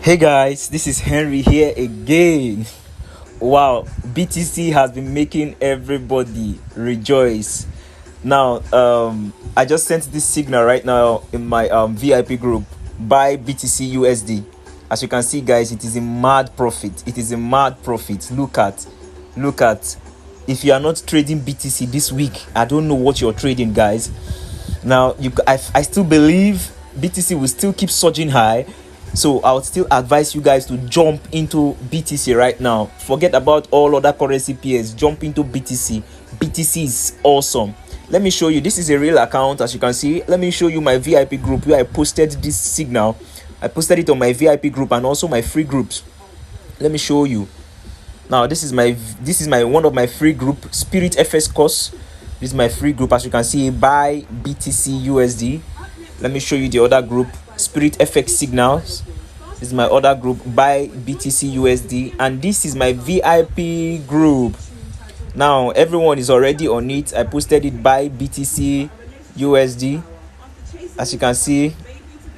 Hey guys, this is Henry here again. Wow, BTC has been making everybody rejoice. Now, I just sent this signal right now in my VIP group. Buy BTC USD. As you can see, guys, it is a mad profit. It is a mad profit. Look at. If you are not trading BTC this week, I don't know what you're trading, guys. Now, I still believe BTC will still keep surging high. So I would still advise you guys to jump into BTC right now. Forget about all other currency pairs. Jump into BTC. BTC is awesome. Let me show you. This is a real account, as you can see. Let me show you my VIP group where I posted this signal. I posted it on my VIP group and also my free groups. Let me show you. Now this is my one of my free group, Spirit FX course. This is my free group, as you can see. Buy BTC USD. Let me show you the other group, Spirit FX Signals. This is my other group, Buy BTC USD, and this is my VIP group. Now everyone is already on it. I posted it, Buy BTC USD. As you can see,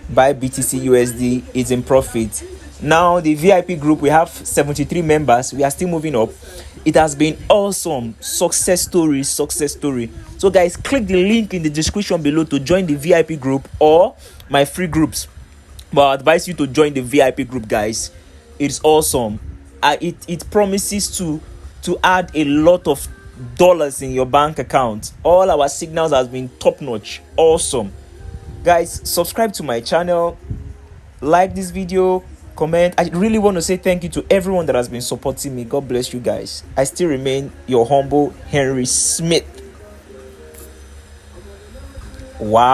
Buy BTC USD is in profit. Now the VIP group, we have 73 members. We are still moving up. It has been awesome. Success story. So guys, click the link in the description below to join the VIP group or my free groups. But I advise you to join the VIP group, guys. It's awesome. It promises to add a lot of dollars in your bank account. All our signals has been top notch. Awesome. Guys, subscribe to my channel, like this video, comment. I really want to say thank you to everyone that has been supporting me. God bless you guys. I still remain your humble Henry Smith. Wow.